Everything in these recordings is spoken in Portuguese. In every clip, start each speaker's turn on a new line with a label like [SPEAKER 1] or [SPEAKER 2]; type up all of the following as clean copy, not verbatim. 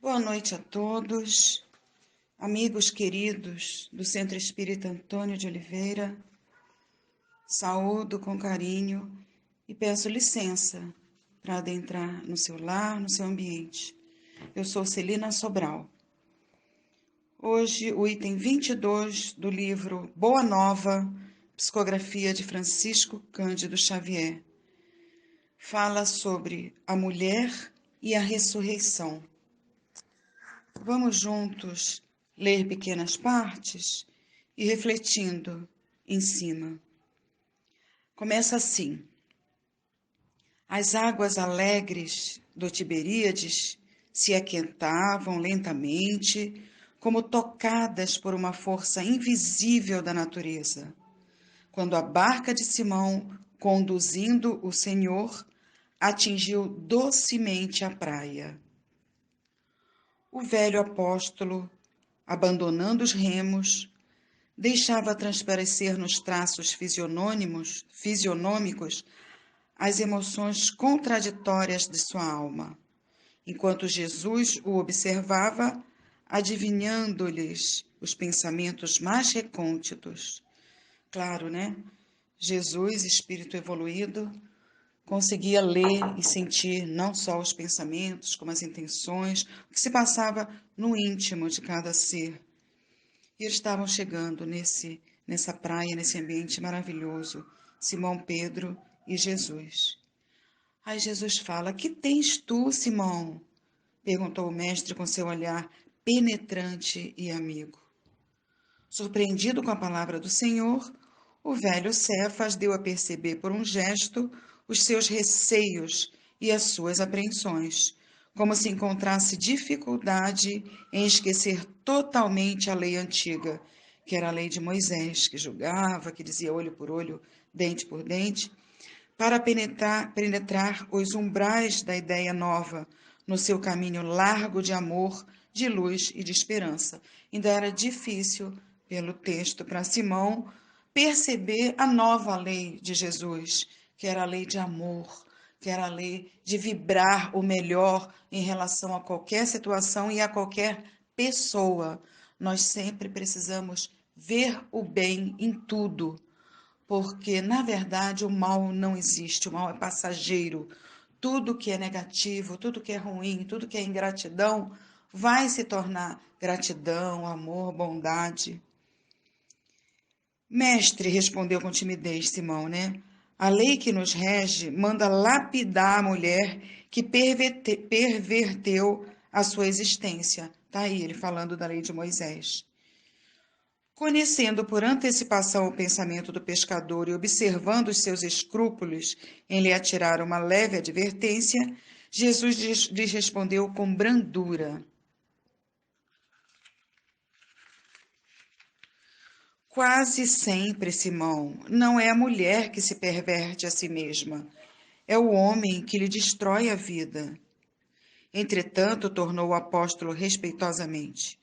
[SPEAKER 1] Boa noite a todos, amigos queridos do Centro Espírita Antônio de Oliveira. Saúdo com carinho e peço licença para adentrar no seu lar, no seu ambiente. Eu sou Celina Sobral. Hoje, o item 22 do livro Boa Nova, psicografia de Francisco Cândido Xavier, fala sobre a mulher e a ressurreição. Vamos juntos ler pequenas partes e refletindo em cima. Começa assim: as águas alegres do Tiberíades se aquentavam lentamente, como tocadas por uma força invisível da natureza, quando a barca de Simão, conduzindo o Senhor, atingiu docemente a praia. O velho apóstolo, abandonando os remos, deixava transparecer nos traços fisionômicos as emoções contraditórias de sua alma, enquanto Jesus o observava, adivinhando-lhes os pensamentos mais recônditos. Claro, né? Jesus, espírito evoluído, conseguia ler e sentir não só os pensamentos, como as intenções, o que se passava no íntimo de cada ser. E eles estavam chegando nessa praia, nesse ambiente maravilhoso, Simão Pedro e Jesus. Aí Jesus fala: "Que tens tu, Simão?", perguntou o mestre com seu olhar penetrante e amigo. Surpreendido com a palavra do Senhor, o velho Cefas deu a perceber por um gesto os seus receios e as suas apreensões, como se encontrasse dificuldade em esquecer totalmente a lei antiga, que era a lei de Moisés, que julgava, que dizia olho por olho, dente por dente, para penetrar os umbrais da ideia nova no seu caminho largo de amor, de luz e de esperança. Ainda era difícil, pelo texto, para Simão perceber a nova lei de Jesus, que era a lei de amor, que era a lei de vibrar o melhor em relação a qualquer situação e a qualquer pessoa. Nós sempre precisamos ver o bem em tudo, porque, na verdade, o mal não existe, o mal é passageiro. Tudo que é negativo, tudo que é ruim, tudo que é ingratidão, vai se tornar gratidão, amor, bondade. Mestre, respondeu com timidez Simão, né? A lei que nos rege manda lapidar a mulher que perverteu a sua existência. Está aí ele falando da lei de Moisés. Conhecendo por antecipação o pensamento do pescador e observando os seus escrúpulos em lhe atirar uma leve advertência, Jesus lhes respondeu com brandura: quase sempre, Simão, não é a mulher que se perverte a si mesma, é o homem que lhe destrói a vida. Entretanto, tornou o apóstolo respeitosamente,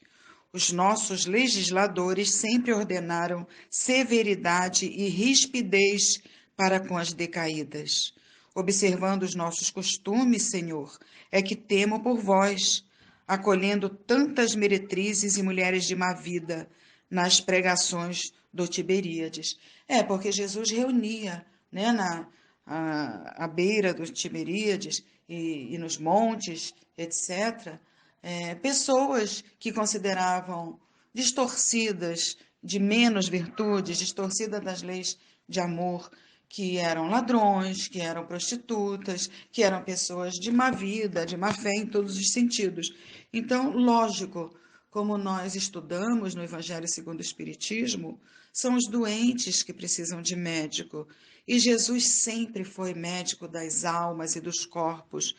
[SPEAKER 1] os nossos legisladores sempre ordenaram severidade e rispidez para com as decaídas. Observando os nossos costumes, Senhor, é que temo por vós, acolhendo tantas meretrizes e mulheres de má vida nas pregações do Tiberíades. Porque Jesus reunia, né, à beira do Tiberíades e nos montes, etc., pessoas que consideravam distorcidas de menos virtudes, distorcidas das leis de amor, que eram ladrões, que eram prostitutas, que eram pessoas de má vida, de má fé em todos os sentidos. Então, lógico, como nós estudamos no Evangelho segundo o Espiritismo, são os doentes que precisam de médico. E Jesus sempre foi médico das almas e dos corpos.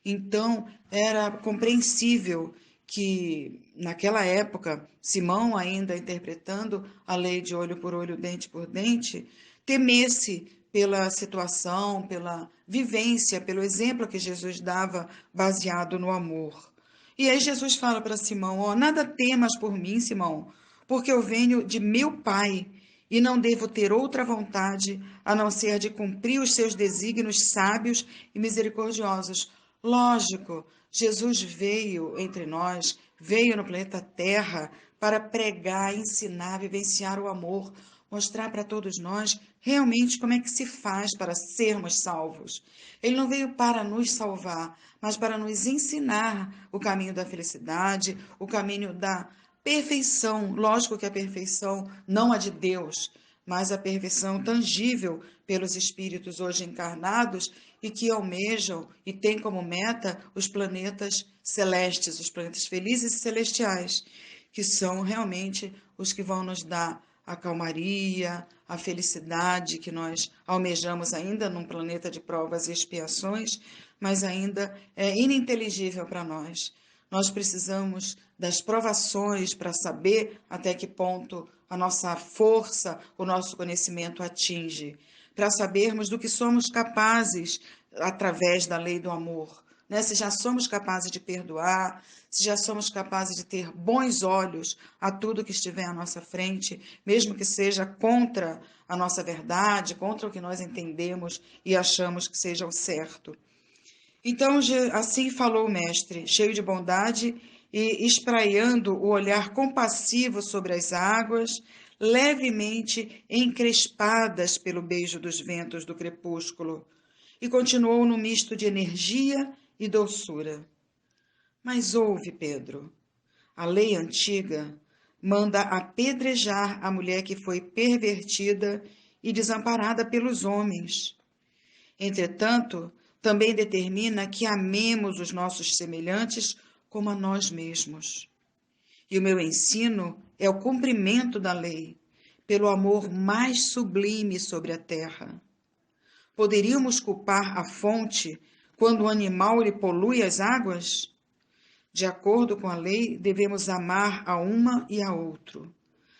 [SPEAKER 1] Então, era compreensível que, naquela época, Simão, ainda interpretando a lei de olho por olho, dente por dente, temesse pela situação, pela vivência, pelo exemplo que Jesus dava baseado no amor. E aí Jesus fala para Simão: nada temas por mim, Simão, porque eu venho de meu Pai e não devo ter outra vontade a não ser de cumprir os seus desígnios sábios e misericordiosos. Lógico, Jesus veio entre nós, veio no planeta Terra para pregar, ensinar, vivenciar o amor, mostrar para todos nós realmente como é que se faz para sermos salvos. Ele não veio para nos salvar, mas para nos ensinar o caminho da felicidade, o caminho da perfeição. Lógico que a perfeição não a de Deus, mas a perfeição tangível pelos espíritos hoje encarnados e que almejam e têm como meta os planetas celestes, os planetas felizes e celestiais, que são realmente os que vão nos dar a calmaria, a felicidade que nós almejamos ainda num planeta de provas e expiações, mas ainda é ininteligível para nós. Nós precisamos das provações para saber até que ponto a nossa força, o nosso conhecimento atinge, para sabermos do que somos capazes através da lei do amor, né? Se já somos capazes de perdoar, se já somos capazes de ter bons olhos a tudo que estiver à nossa frente, mesmo que seja contra a nossa verdade, contra o que nós entendemos e achamos que seja o certo. Então, assim falou o mestre, cheio de bondade e espraiando o olhar compassivo sobre as águas, levemente encrespadas pelo beijo dos ventos do crepúsculo, e continuou no misto de energia e doçura. Mas ouve, Pedro, a lei antiga manda apedrejar a mulher que foi pervertida e desamparada pelos homens. Entretanto, também determina que amemos os nossos semelhantes como a nós mesmos. E o meu ensino é o cumprimento da lei, pelo amor mais sublime sobre a terra. Poderíamos culpar a fonte quando o animal lhe polui as águas? De acordo com a lei, devemos amar a uma e a outro,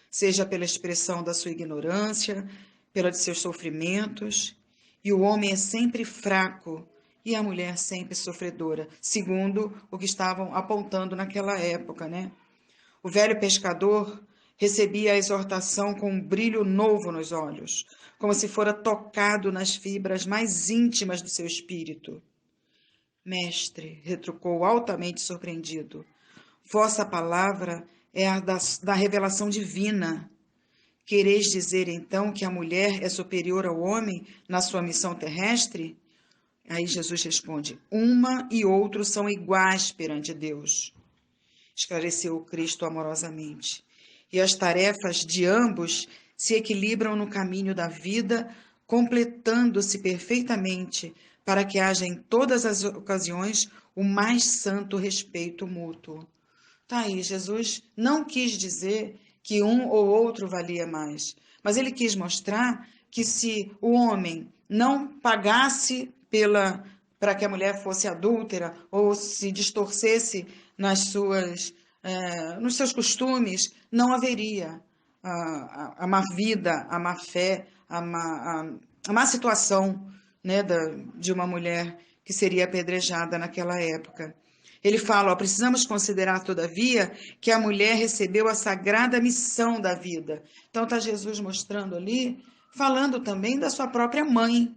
[SPEAKER 1] seja pela expressão da sua ignorância, pela de seus sofrimentos, e o homem é sempre fraco e a mulher sempre sofredora, segundo o que estavam apontando naquela época, né? O velho pescador recebia a exortação com um brilho novo nos olhos, como se fora tocado nas fibras mais íntimas do seu espírito. Mestre, retrucou altamente surpreendido, vossa palavra é a da revelação divina. Quereis dizer, então, que a mulher é superior ao homem na sua missão terrestre? Aí Jesus responde, uma e outro são iguais perante Deus, esclareceu o Cristo amorosamente. E as tarefas de ambos se equilibram no caminho da vida, completando-se perfeitamente, para que haja em todas as ocasiões o mais santo respeito mútuo. Tá aí, Jesus não quis dizer que um ou outro valia mais, mas ele quis mostrar que se o homem não pagasse para que a mulher fosse adúltera ou se distorcesse nos seus costumes, não haveria a má vida, a má fé, a má situação, né, de uma mulher que seria apedrejada naquela época. Ele fala, ó, precisamos considerar, todavia, que a mulher recebeu a sagrada missão da vida. Então está Jesus mostrando ali, falando também da sua própria mãe,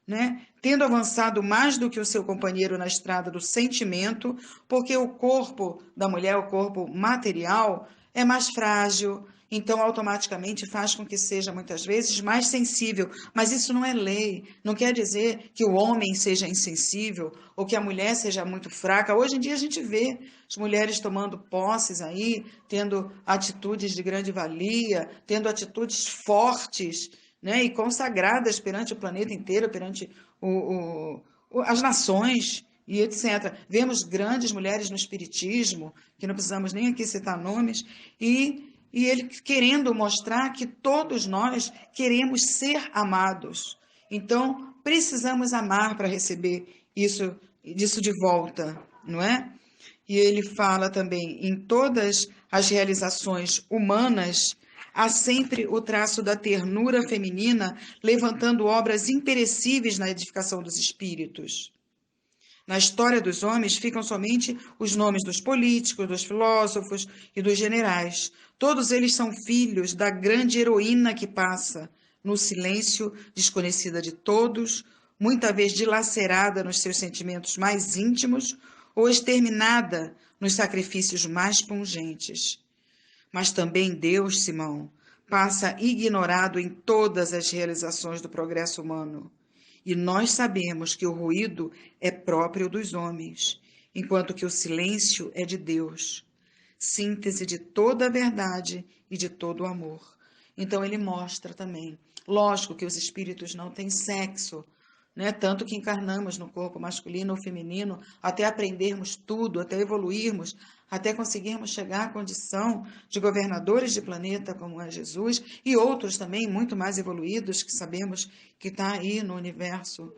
[SPEAKER 1] né? Tendo avançado mais do que o seu companheiro na estrada do sentimento, porque o corpo da mulher, o corpo material, é mais frágil, então automaticamente faz com que seja muitas vezes mais sensível. Mas isso não é lei, não quer dizer que o homem seja insensível ou que a mulher seja muito fraca. Hoje em dia a gente vê as mulheres tomando posses aí, tendo atitudes de grande valia, tendo atitudes fortes, né, e consagradas perante o planeta inteiro, perante as nações e etc. Vemos grandes mulheres no espiritismo, que não precisamos nem aqui citar nomes, e ele querendo mostrar que todos nós queremos ser amados. Então, precisamos amar para receber disso de volta, não é? E ele fala também, em todas as realizações humanas, há sempre o traço da ternura feminina, levantando obras imperecíveis na edificação dos espíritos. Na história dos homens ficam somente os nomes dos políticos, dos filósofos e dos generais. Todos eles são filhos da grande heroína que passa, no silêncio, desconhecida de todos, muita vez dilacerada nos seus sentimentos mais íntimos ou exterminada nos sacrifícios mais pungentes. Mas também Deus, Simão, passa ignorado em todas as realizações do progresso humano. E nós sabemos que o ruído é próprio dos homens, enquanto que o silêncio é de Deus, síntese de toda a verdade e de todo o amor. Então ele mostra também, lógico que os espíritos não têm sexo, né? Tanto que encarnamos no corpo masculino ou feminino, até aprendermos tudo, até evoluirmos, até conseguirmos chegar à condição de governadores de planeta, como é Jesus, e outros também muito mais evoluídos, que sabemos que está aí no universo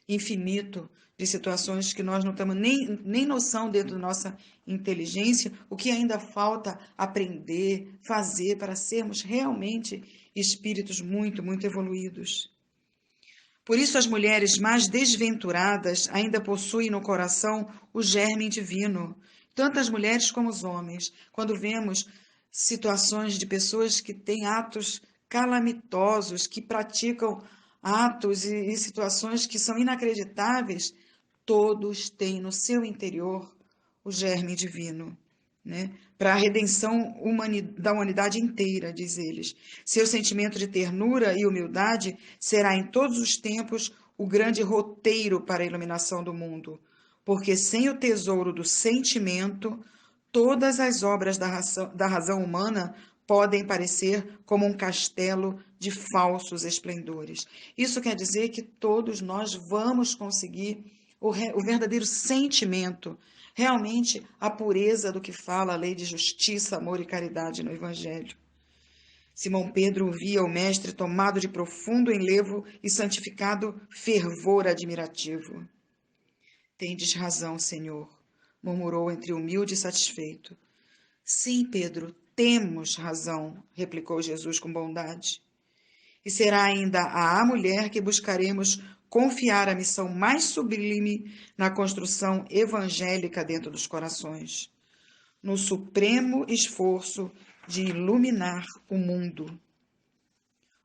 [SPEAKER 1] infinito de situações que nós não temos nem noção dentro da nossa inteligência, o que ainda falta aprender, fazer para sermos realmente espíritos muito, muito evoluídos. Por isso, as mulheres mais desventuradas ainda possuem no coração o germe divino, tanto as mulheres como os homens. Quando vemos situações de pessoas que têm atos calamitosos, que praticam atos e situações que são inacreditáveis, todos têm no seu interior o germe divino, né? Para a redenção da humanidade inteira, diz eles. Seu sentimento de ternura e humildade será em todos os tempos o grande roteiro para a iluminação do mundo, porque sem o tesouro do sentimento, todas as obras da razão humana podem parecer como um castelo de falsos esplendores. Isso quer dizer que todos nós vamos conseguir o verdadeiro sentimento, realmente a pureza do que fala a lei de justiça, amor e caridade no Evangelho. Simão Pedro ouvia o mestre tomado de profundo enlevo e santificado fervor admirativo. Tendes razão, Senhor, murmurou entre humilde e satisfeito. Sim, Pedro, temos razão, replicou Jesus com bondade. E será ainda à mulher que buscaremos confiar a missão mais sublime na construção evangélica dentro dos corações, no supremo esforço de iluminar o mundo.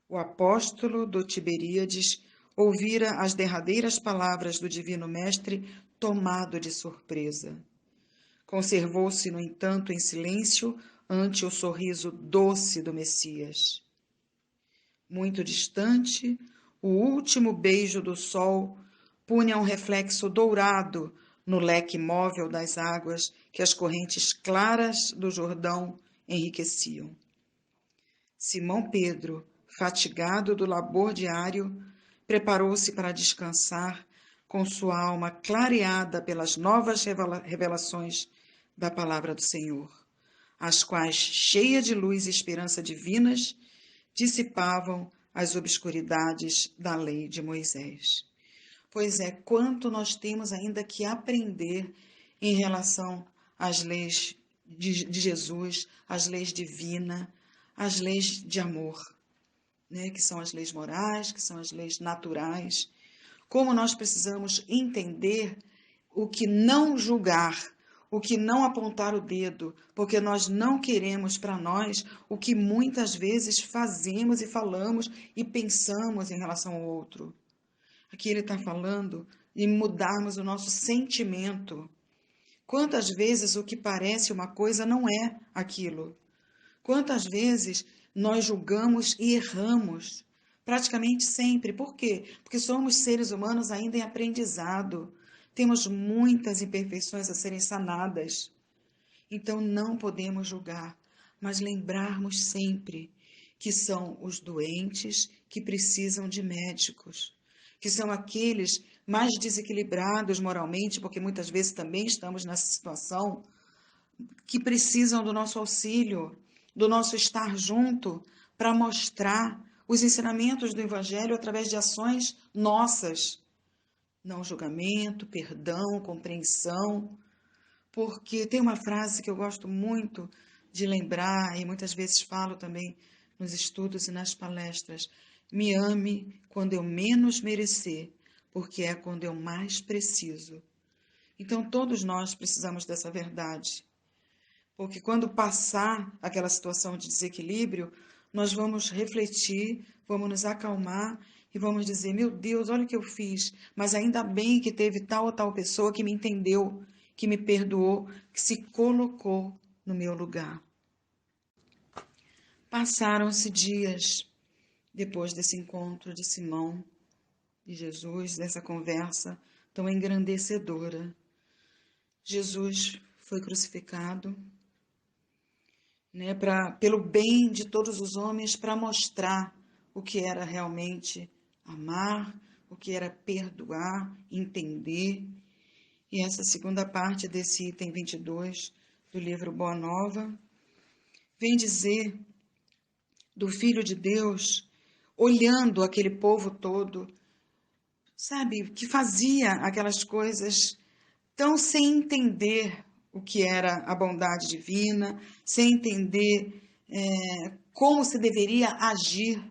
[SPEAKER 1] O apóstolo do Tiberíades ouvira as derradeiras palavras do Divino Mestre tomado de surpresa. Conservou-se, no entanto, em silêncio ante o sorriso doce do Messias. Muito distante, o último beijo do sol punha um reflexo dourado no leque móvel das águas que as correntes claras do Jordão enriqueciam. Simão Pedro, fatigado do labor diário, preparou-se para descansar com sua alma clareada pelas novas revelações da palavra do Senhor, as quais, cheia de luz e esperança divinas, dissipavam as obscuridades da lei de Moisés. Pois é, quanto nós temos ainda que aprender em relação às leis de Jesus, às leis divinas, às leis de amor, né? Que são as leis morais, que são as leis naturais. Como nós precisamos entender o que não julgar, o que não apontar o dedo, porque nós não queremos para nós o que muitas vezes fazemos e falamos e pensamos em relação ao outro. Aqui ele está falando de mudarmos o nosso sentimento. Quantas vezes o que parece uma coisa não é aquilo? Quantas vezes nós julgamos e erramos? Praticamente sempre. Por quê? Porque somos seres humanos ainda em aprendizado. Temos muitas imperfeições a serem sanadas. Então não podemos julgar, mas lembrarmos sempre que são os doentes que precisam de médicos, que são aqueles mais desequilibrados moralmente, porque muitas vezes também estamos nessa situação, que precisam do nosso auxílio, do nosso estar junto, para mostrar os ensinamentos do Evangelho através de ações nossas. Não julgamento, perdão, compreensão, porque tem uma frase que eu gosto muito de lembrar e muitas vezes falo também nos estudos e nas palestras: me ame quando eu menos merecer, porque é quando eu mais preciso. Então todos nós precisamos dessa verdade, porque quando passar aquela situação de desequilíbrio, nós vamos refletir, vamos nos acalmar e vamos dizer: meu Deus, olha o que eu fiz, mas ainda bem que teve tal ou tal pessoa que me entendeu, que me perdoou, que se colocou no meu lugar. Passaram-se dias depois desse encontro de Simão e Jesus, dessa conversa tão engrandecedora. Jesus foi crucificado, né, pelo bem de todos os homens, para mostrar o que era realmente amar, o que era perdoar, entender. E essa segunda parte desse item 22 do livro Boa Nova vem dizer do Filho de Deus olhando aquele povo todo, sabe, que fazia aquelas coisas tão sem entender o que era a bondade divina, sem entender como se deveria agir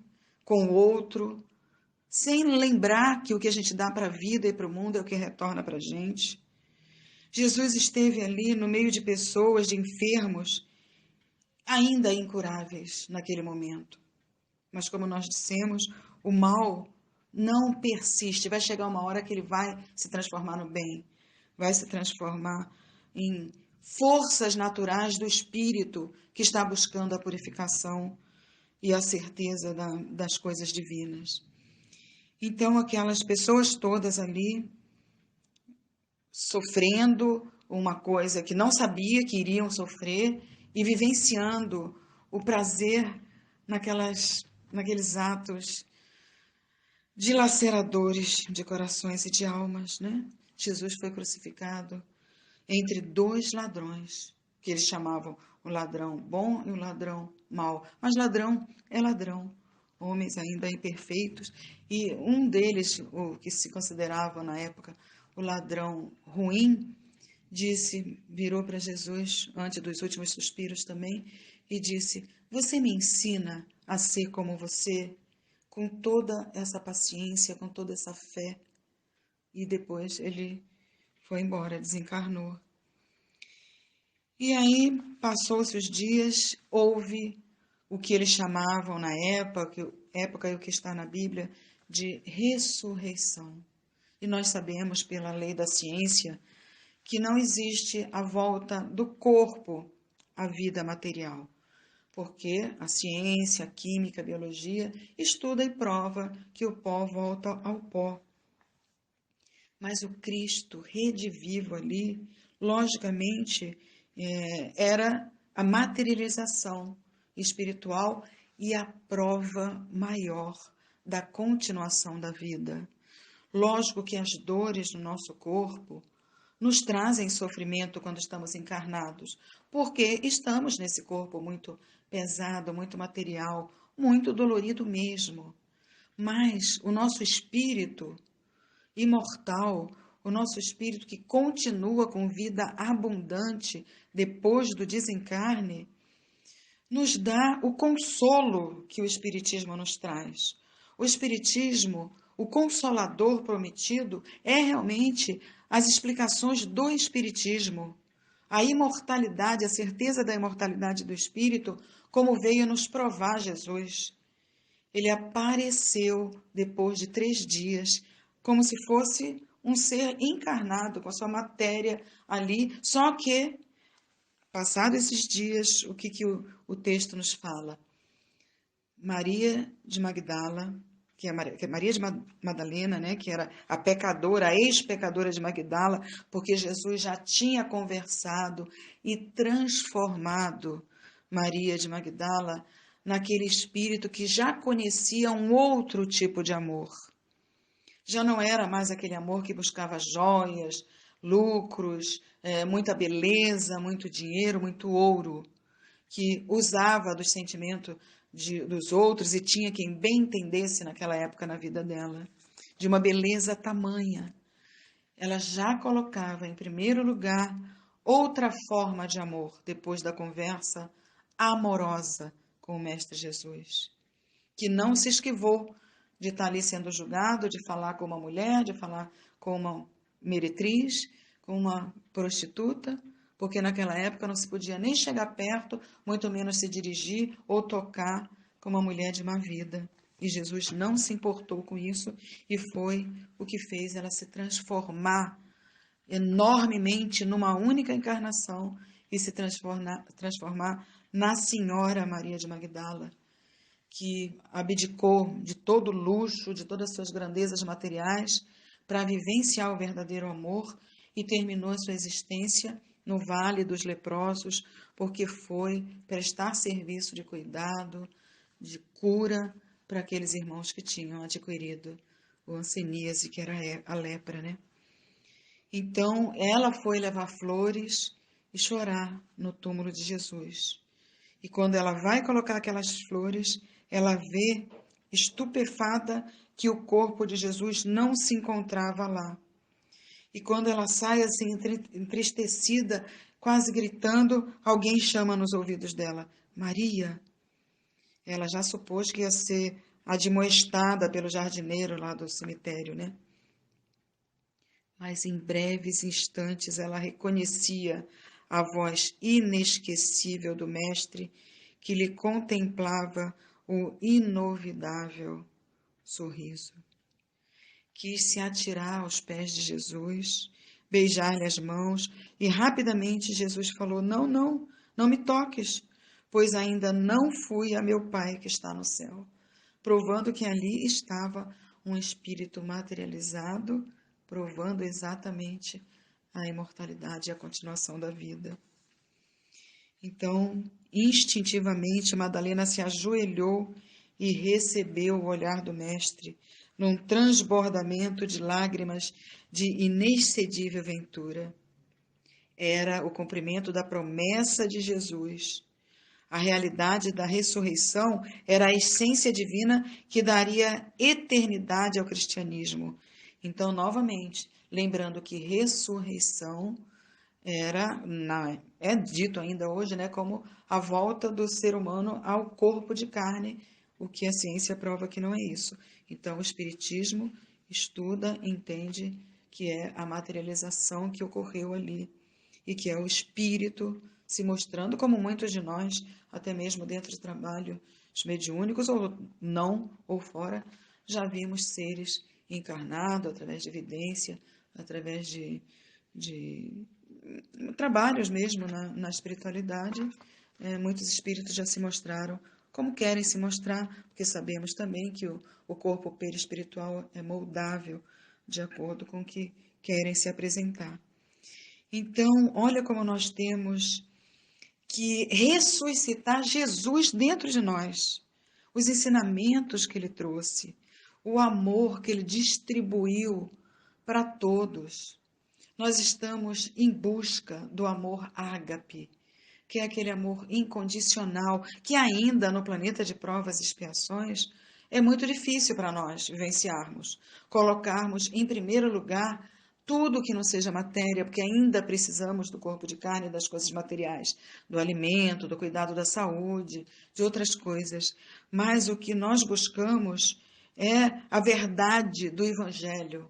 [SPEAKER 1] com o outro, sem lembrar que o que a gente dá para a vida e para o mundo é o que retorna para a gente. Jesus esteve ali no meio de pessoas, de enfermos, ainda incuráveis naquele momento. Mas como nós dissemos, o mal não persiste. Vai chegar uma hora que ele vai se transformar no bem, vai se transformar em forças naturais do espírito que está buscando a purificação e a certeza das coisas divinas. Então, aquelas pessoas todas ali, sofrendo uma coisa que não sabia que iriam sofrer e vivenciando o prazer naqueles atos dilaceradores de corações e de almas, né? Jesus foi crucificado entre dois ladrões, que eles chamavam o ladrão bom e o ladrão mau. Mas ladrão é ladrão, homens ainda imperfeitos, e um deles, o que se considerava na época o ladrão ruim, virou para Jesus, antes dos últimos suspiros também, e disse: você me ensina a ser como você, com toda essa paciência, com toda essa fé. E depois ele foi embora, desencarnou. E aí, passou-se os dias, houve o que eles chamavam na época e o que está na Bíblia, de ressurreição. E nós sabemos, pela lei da ciência, que não existe a volta do corpo à vida material, porque a ciência, a química, a biologia estuda e prova que o pó volta ao pó. Mas o Cristo redivivo ali, logicamente, era a materialização espiritual e a prova maior da continuação da vida. Lógico que as dores no nosso corpo nos trazem sofrimento quando estamos encarnados, porque estamos nesse corpo muito pesado, muito material, muito dolorido mesmo. Mas o nosso espírito imortal, o nosso espírito que continua com vida abundante depois do desencarne, nos dá o consolo que o Espiritismo nos traz. O Espiritismo, o consolador prometido, é realmente as explicações do Espiritismo. A imortalidade, a certeza da imortalidade do Espírito, como veio nos provar Jesus. Ele apareceu depois de 3 dias, como se fosse um ser encarnado, com a sua matéria ali, só que, passados esses dias, o que o texto nos fala? Maria de Magdala, que é Maria de Madalena, né, que era a pecadora, a ex-pecadora de Magdala, porque Jesus já tinha conversado e transformado Maria de Magdala naquele espírito que já conhecia um outro tipo de amor. Já não era mais aquele amor que buscava joias, lucros, muita beleza, muito dinheiro, muito ouro, que usava dos sentimentos dos outros e tinha quem bem entendesse naquela época na vida dela, de uma beleza tamanha. Ela já colocava em primeiro lugar outra forma de amor depois da conversa amorosa com o Mestre Jesus, que não se esquivou de estar ali sendo julgado, de falar com uma mulher, de falar com uma meretriz, com uma prostituta, porque naquela época não se podia nem chegar perto, muito menos se dirigir ou tocar com uma mulher de má vida. E Jesus não se importou com isso e foi o que fez ela se transformar enormemente numa única encarnação e se transformar na Senhora Maria de Magdala, que abdicou de todo luxo, de todas as suas grandezas materiais, para vivenciar o verdadeiro amor e terminou a sua existência no Vale dos Leprosos, porque foi prestar serviço de cuidado, de cura para aqueles irmãos que tinham adquirido o hanseníase, que era a lepra, né? Então, ela foi levar flores e chorar no túmulo de Jesus. E quando ela vai colocar aquelas flores, ela vê, estupefada, que o corpo de Jesus não se encontrava lá. E quando ela sai assim, entristecida, quase gritando, alguém chama nos ouvidos dela: Maria. Ela já supôs que ia ser admoestada pelo jardineiro lá do cemitério, né? Mas em breves instantes ela reconhecia a voz inesquecível do Mestre que lhe contemplava o inovidável sorriso. Quis se atirar aos pés de Jesus, beijar-lhe as mãos e rapidamente Jesus falou: Não, não, não me toques, pois ainda não fui a meu Pai que está no céu, provando que ali estava um espírito materializado, provando exatamente a imortalidade e a continuação da vida. Então, instintivamente, Madalena se ajoelhou e recebeu o olhar do Mestre, num transbordamento de lágrimas de inexcedível ventura. Era o cumprimento da promessa de Jesus. A realidade da ressurreição era a essência divina que daria eternidade ao cristianismo. Então, novamente, lembrando que ressurreição é dito ainda hoje, né, como a volta do ser humano ao corpo de carne, o que a ciência prova que não é isso. Então, o Espiritismo estuda, entende que é a materialização que ocorreu ali e que é o espírito se mostrando, como muitos de nós, até mesmo dentro do trabalho mediúnicos, ou não, ou fora, já vimos seres encarnados através de evidência, através de trabalhos mesmo na espiritualidade. Muitos espíritos já se mostraram como querem se mostrar, porque sabemos também que o corpo perispiritual é moldável de acordo com o que querem se apresentar. Então, olha como nós temos que ressuscitar Jesus dentro de nós, os ensinamentos que ele trouxe, o amor que ele distribuiu para todos. Nós estamos em busca do amor ágape, que é aquele amor incondicional, que ainda no planeta de provas e expiações é muito difícil para nós vivenciarmos, colocarmos em primeiro lugar tudo que não seja matéria, porque ainda precisamos do corpo de carne e das coisas materiais, do alimento, do cuidado da saúde, de outras coisas. Mas o que nós buscamos é a verdade do Evangelho,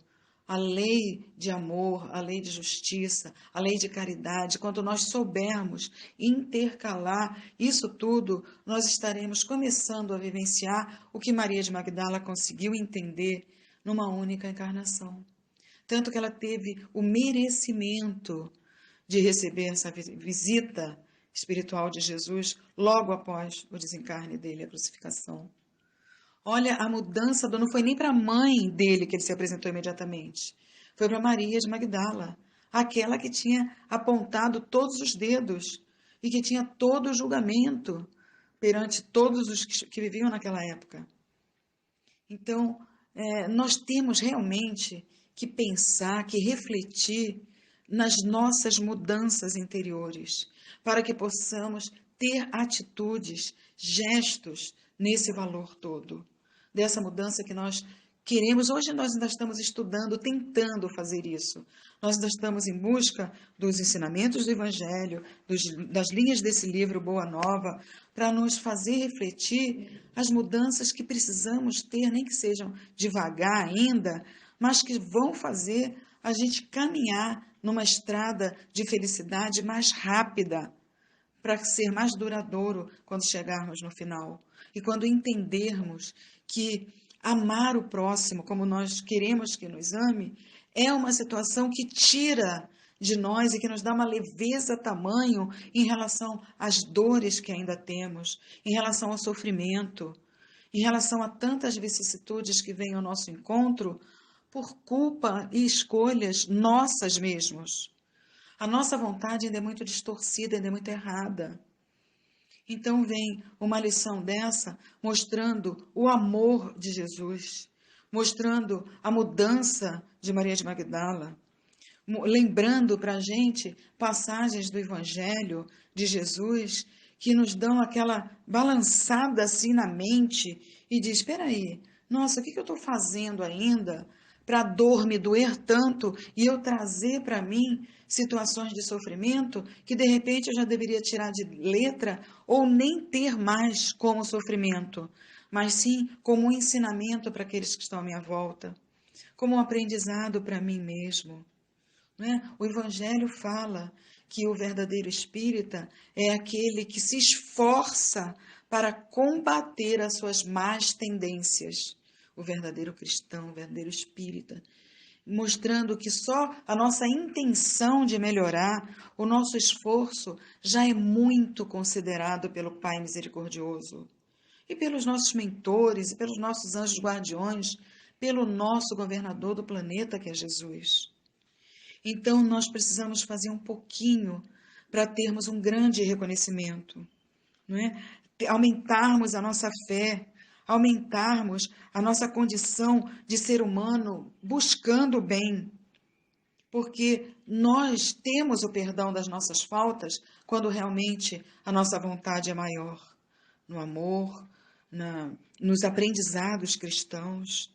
[SPEAKER 1] a lei de amor, a lei de justiça, a lei de caridade. Quando nós soubermos intercalar isso tudo, nós estaremos começando a vivenciar o que Maria de Magdala conseguiu entender numa única encarnação. Tanto que ela teve o merecimento de receber essa visita espiritual de Jesus logo após o desencarne dele, a crucificação. Olha a mudança, não foi nem para a mãe dele que ele se apresentou imediatamente. Foi para Maria de Magdala, aquela que tinha apontado todos os dedos e que tinha todo o julgamento perante todos os que viviam naquela época. Então, nós temos realmente que pensar, que refletir nas nossas mudanças interiores, para que possamos ter atitudes, gestos nesse valor todo. Dessa mudança que nós queremos, hoje nós ainda estamos estudando, tentando fazer isso. Nós ainda estamos em busca dos ensinamentos do Evangelho, das linhas desse livro Boa Nova, para nos fazer refletir as mudanças que precisamos ter, nem que sejam devagar ainda, mas que vão fazer a gente caminhar numa estrada de felicidade mais rápida, para ser mais duradouro quando chegarmos no final. E quando entendermos que amar o próximo como nós queremos que nos ame é uma situação que tira de nós e que nos dá uma leveza tamanho em relação às dores que ainda temos, em relação ao sofrimento, em relação a tantas vicissitudes que vêm ao nosso encontro por culpa e escolhas nossas mesmos. A nossa vontade ainda é muito distorcida, ainda é muito errada. Então vem uma lição dessa mostrando o amor de Jesus, mostrando a mudança de Maria de Magdala, lembrando para a gente passagens do Evangelho de Jesus que nos dão aquela balançada assim na mente e diz, espera aí, nossa, o que eu estou fazendo ainda para a dor me doer tanto e eu trazer para mim situações de sofrimento que de repente eu já deveria tirar de letra ou nem ter mais como sofrimento, mas sim como um ensinamento para aqueles que estão à minha volta, como um aprendizado para mim mesmo. Né? O Evangelho fala que o verdadeiro espírita é aquele que se esforça para combater as suas más tendências. O verdadeiro cristão, o verdadeiro espírita, mostrando que só a nossa intenção de melhorar, o nosso esforço, já é muito considerado pelo Pai Misericordioso. E pelos nossos mentores, e pelos nossos anjos guardiões, pelo nosso governador do planeta, que é Jesus. Então, nós precisamos fazer um pouquinho para termos um grande reconhecimento, não é? Aumentarmos a nossa fé, aumentarmos a nossa condição de ser humano buscando o bem, porque nós temos o perdão das nossas faltas quando realmente a nossa vontade é maior, no amor, nos aprendizados cristãos,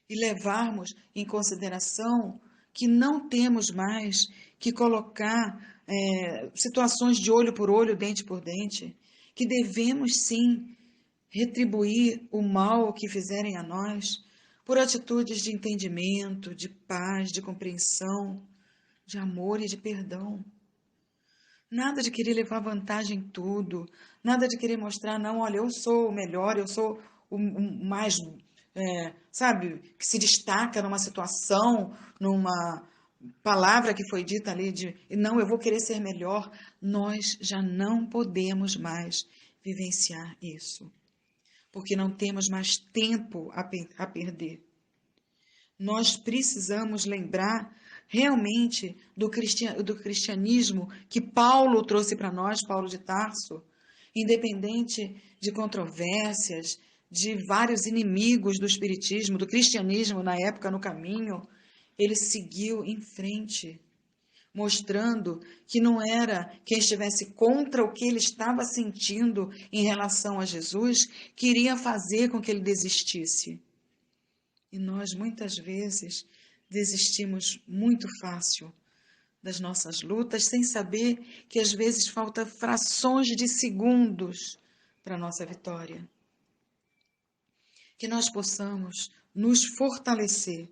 [SPEAKER 1] e levarmos em consideração que não temos mais que colocar situações de olho por olho, dente por dente, que devemos sim retribuir o mal que fizerem a nós por atitudes de entendimento, de paz, de compreensão, de amor e de perdão. Nada de querer levar vantagem em tudo, nada de querer mostrar, não, olha, eu sou o melhor, eu sou o mais, sabe, que se destaca numa situação, numa palavra que foi dita ali de, não, eu vou querer ser melhor. Nós já não podemos mais vivenciar isso, porque não temos mais tempo a perder. Nós precisamos lembrar realmente do cristianismo que Paulo trouxe para nós, Paulo de Tarso, independente de controvérsias, de vários inimigos do espiritismo, do cristianismo na época no caminho, ele seguiu em frente, mostrando que não era quem estivesse contra o que ele estava sentindo em relação a Jesus que iria fazer com que ele desistisse. E nós, muitas vezes, desistimos muito fácil das nossas lutas, sem saber que às vezes falta frações de segundos para a nossa vitória. Que nós possamos nos fortalecer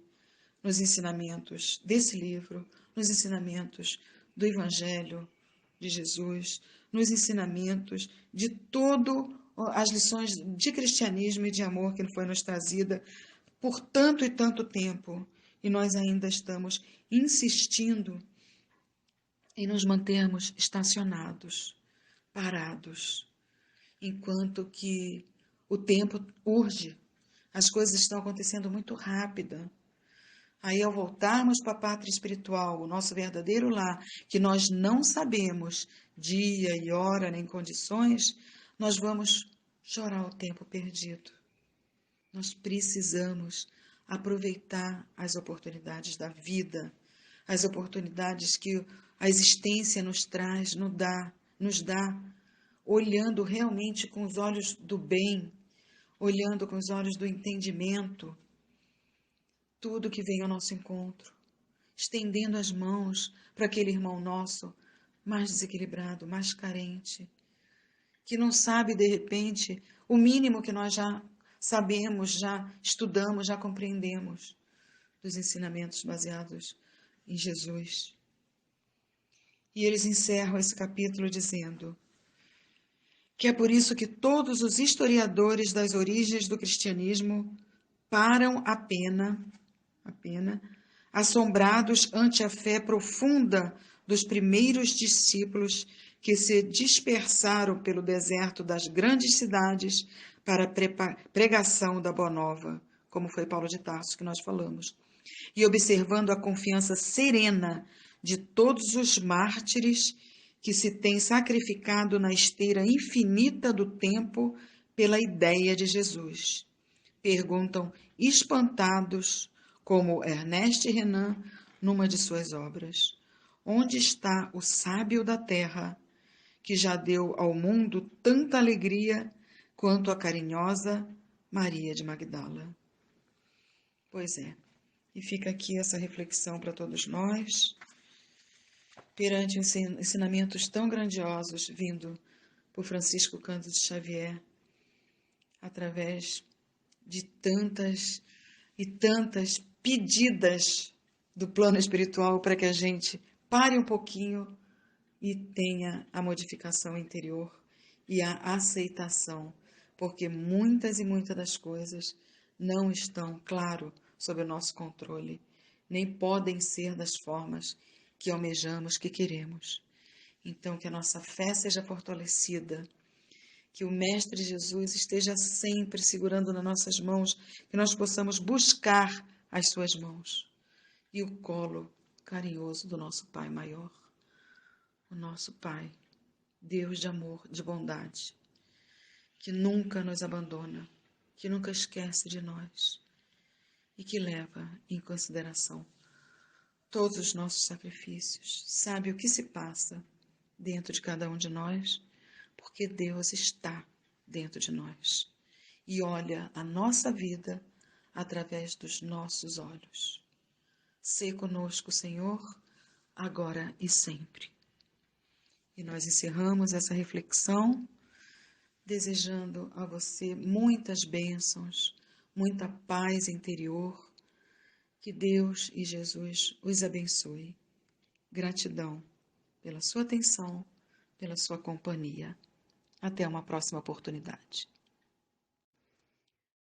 [SPEAKER 1] nos ensinamentos desse livro, nos ensinamentos do Evangelho de Jesus, nos ensinamentos de todas as lições de cristianismo e de amor que foi nos trazida por tanto e tanto tempo, e nós ainda estamos insistindo em nos mantermos estacionados, parados, enquanto que o tempo urge, as coisas estão acontecendo muito rápida. Aí, ao voltarmos para a pátria espiritual, o nosso verdadeiro lar, que nós não sabemos dia e hora nem condições, nós vamos chorar o tempo perdido. Nós precisamos aproveitar as oportunidades da vida, as oportunidades que a existência nos traz, nos dá, olhando realmente com os olhos do bem, olhando com os olhos do entendimento, tudo que vem ao nosso encontro, estendendo as mãos para aquele irmão nosso mais desequilibrado, mais carente, que não sabe, de repente, o mínimo que nós já sabemos, já estudamos, já compreendemos dos ensinamentos baseados em Jesus. E eles encerram esse capítulo dizendo: que é por isso que todos os historiadores das origens do cristianismo param apenas, assombrados ante a fé profunda dos primeiros discípulos que se dispersaram pelo deserto das grandes cidades para a pregação da Boa Nova, como foi Paulo de Tarso que nós falamos, e observando a confiança serena de todos os mártires que se têm sacrificado na esteira infinita do tempo pela ideia de Jesus. Perguntam espantados, como Ernest Renan, numa de suas obras: onde está o sábio da terra, que já deu ao mundo tanta alegria quanto a carinhosa Maria de Magdala? Pois é, e fica aqui essa reflexão para todos nós, perante ensinamentos tão grandiosos vindo por Francisco Cândido Xavier, através de tantas e tantas pedidas do plano espiritual para que a gente pare um pouquinho e tenha a modificação interior e a aceitação, porque muitas e muitas das coisas não estão, claro, sob o nosso controle, nem podem ser das formas que almejamos, que queremos. Então, que a nossa fé seja fortalecida, que o Mestre Jesus esteja sempre segurando nas nossas mãos, que nós possamos buscar as suas mãos e o colo carinhoso do nosso Pai maior, o nosso Pai, Deus de amor, de bondade, que nunca nos abandona, que nunca esquece de nós e que leva em consideração todos os nossos sacrifícios, sabe o que se passa dentro de cada um de nós, porque Deus está dentro de nós e olha a nossa vida através dos nossos olhos. Sê conosco, Senhor, agora e sempre. E nós encerramos essa reflexão desejando a você muitas bênçãos, muita paz interior. Que Deus e Jesus os abençoe. Gratidão pela sua atenção, pela sua companhia. Até uma próxima oportunidade.